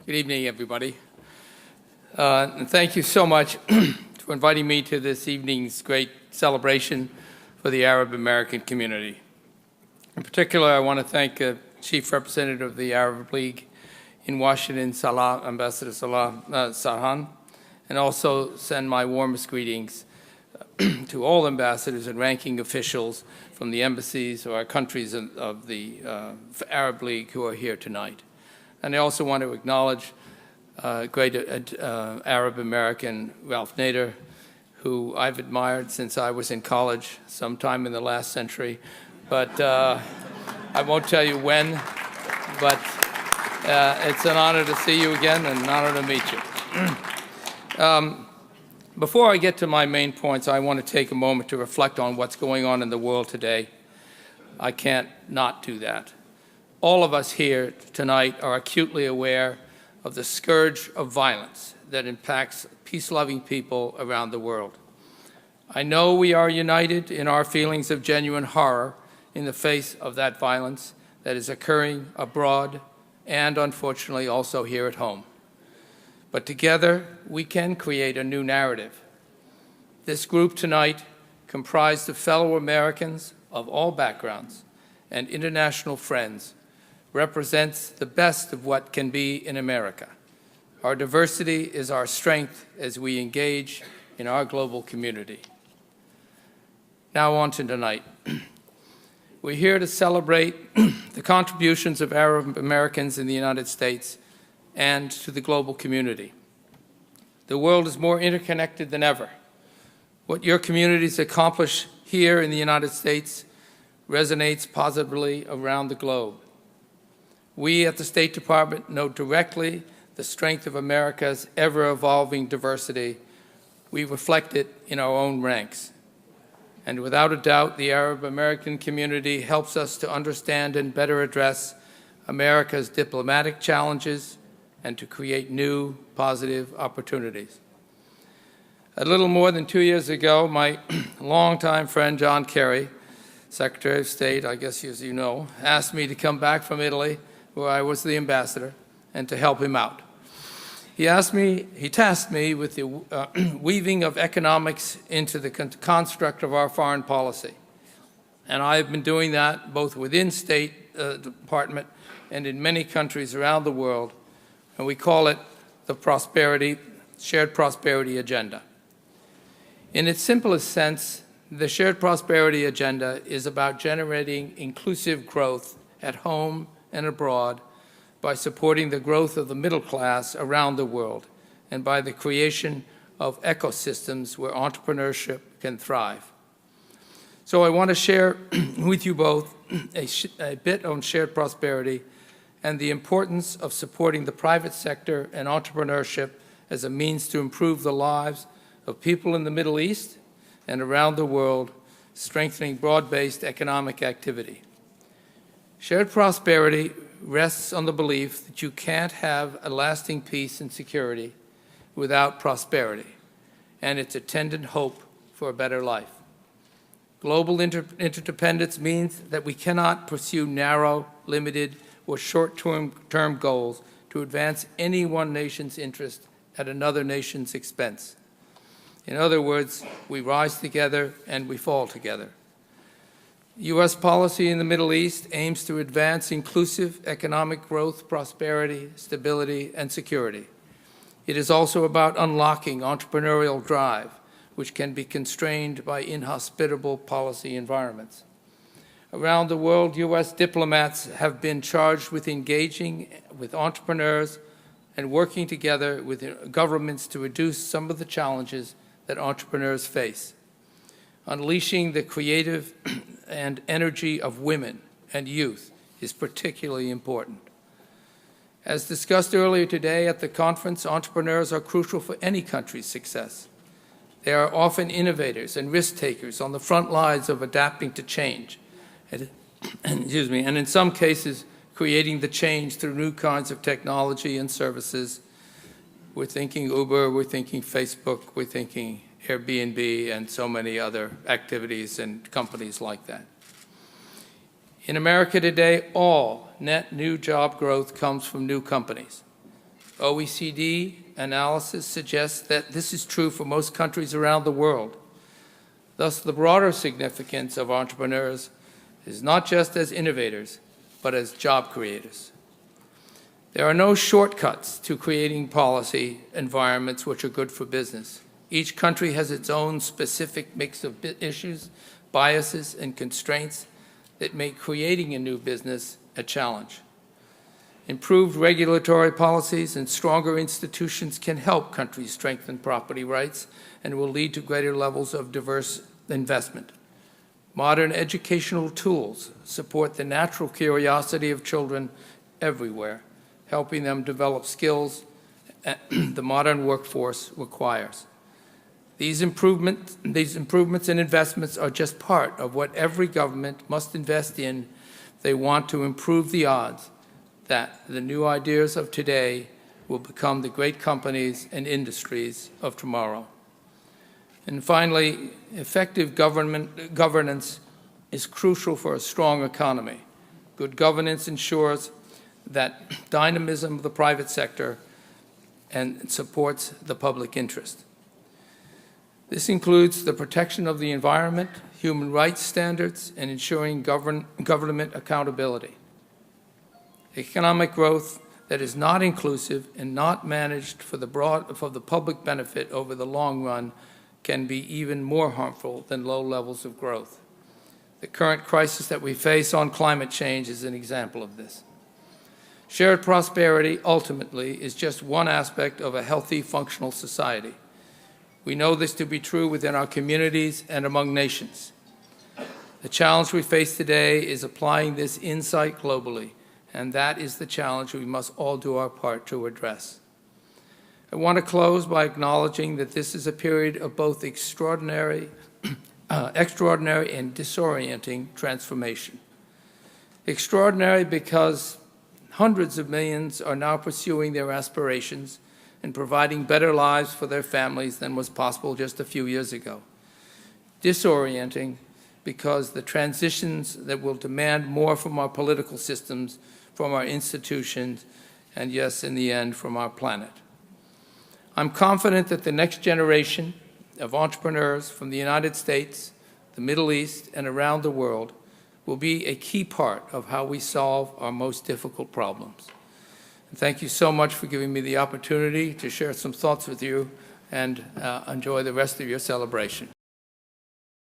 Good evening, everybody. And thank you so much for inviting me to this evening's great celebration for the Arab American community. In particular, I want to thank Chief Representative of the Arab League in Washington, Ambassador Salah Sarhan, and also send my warmest greetings to all ambassadors and ranking officials from the embassies or our countries of the Arab League who are here tonight. And I also want to acknowledge great Arab American Ralph Nader, who I've admired since I was in college sometime in the last century. But I won't tell you when, but it's an honor to see you again and an honor to meet you. Before I get to my main points, I want to take a moment to reflect on what's going on in the world today. I can't not do that. All of us here tonight are acutely aware of the scourge of violence that impacts peace-loving people around the world. I know we are united in our feelings of genuine horror in the face of that violence that is occurring abroad and, unfortunately, also here at home. But together, we can create a new narrative. This group tonight, comprised of fellow Americans of all backgrounds and international friends, represents the best of what can be in America. Our diversity is our strength as we engage in our global community. Now on to tonight. We're here to celebrate the contributions of Arab Americans in the United States and to the global community. The world is more interconnected than ever. What your communities accomplish here in the United States resonates positively around the globe. We at the State Department know directly the strength of America's ever-evolving diversity. We reflect it in our own ranks. And without a doubt, the Arab American community helps us to understand and better address America's diplomatic challenges and to create new, positive opportunities. A little more than 2 years ago, my longtime friend John Kerry, Secretary of State, I guess as you know, asked me to come back from Italy, where I was the ambassador, and to help him out. He tasked me with the weaving of economics into the construct of our foreign policy. And I've been doing that both within State Department and in many countries around the world, and we call it the Shared Prosperity Agenda. In its simplest sense, the Shared Prosperity Agenda is about generating inclusive growth at home and abroad by supporting the growth of the middle class around the world and by the creation of ecosystems where entrepreneurship can thrive. So I want to share with you both a bit on shared prosperity and the importance of supporting the private sector and entrepreneurship as a means to improve the lives of people in the Middle East and around the world, strengthening broad-based economic activity. Shared prosperity rests on the belief that you can't have a lasting peace and security without prosperity and its attendant hope for a better life. Global interdependence means that we cannot pursue narrow, limited, or short-term goals to advance any one nation's interest at another nation's expense. In other words, we rise together and we fall together. U.S. policy in the Middle East aims to advance inclusive economic growth, prosperity, stability, and security. It is also about unlocking entrepreneurial drive, which can be constrained by inhospitable policy environments. Around the world, U.S. diplomats have been charged with engaging with entrepreneurs and working together with governments to reduce some of the challenges that entrepreneurs face. Unleashing the creative and energy of women and youth is particularly important. As discussed earlier today at the conference, entrepreneurs are crucial for any country's success. They are often innovators and risk takers on the front lines of adapting to change, and in some cases, creating the change through new kinds of technology and services. We're thinking Uber, we're thinking Facebook, we're thinking Airbnb, and so many other activities and companies like that. In America today, all net new job growth comes from new companies. OECD analysis suggests that this is true for most countries around the world. Thus, the broader significance of entrepreneurs is not just as innovators, but as job creators. There are no shortcuts to creating policy environments which are good for business. Each country has its own specific mix of issues, biases, and constraints that make creating a new business a challenge. Improved regulatory policies and stronger institutions can help countries strengthen property rights and will lead to greater levels of diverse investment. Modern educational tools support the natural curiosity of children everywhere, helping them develop skills the modern workforce requires. These improvements and investments are just part of what every government must invest in if they want to improve the odds that the new ideas of today will become the great companies and industries of tomorrow. And finally, effective governance is crucial for a strong economy. Good governance ensures that dynamism of the private sector and supports the public interest. This includes the protection of the environment, human rights standards, and ensuring government accountability. Economic growth that is not inclusive and not managed for the public benefit over the long run can be even more harmful than low levels of growth. The current crisis that we face on climate change is an example of this. Shared prosperity, ultimately, is just one aspect of a healthy, functional society. We know this to be true within our communities and among nations. The challenge we face today is applying this insight globally, and that is the challenge we must all do our part to address. I want to close by acknowledging that this is a period of both extraordinary and disorienting transformation. Extraordinary because hundreds of millions are now pursuing their aspirations and providing better lives for their families than was possible just a few years ago. Disorienting because the transitions that will demand more from our political systems, from our institutions, and yes, in the end, from our planet. I'm confident that the next generation of entrepreneurs from the United States, the Middle East, and around the world will be a key part of how we solve our most difficult problems. And thank you so much for giving me the opportunity to share some thoughts with you, and enjoy the rest of your celebration.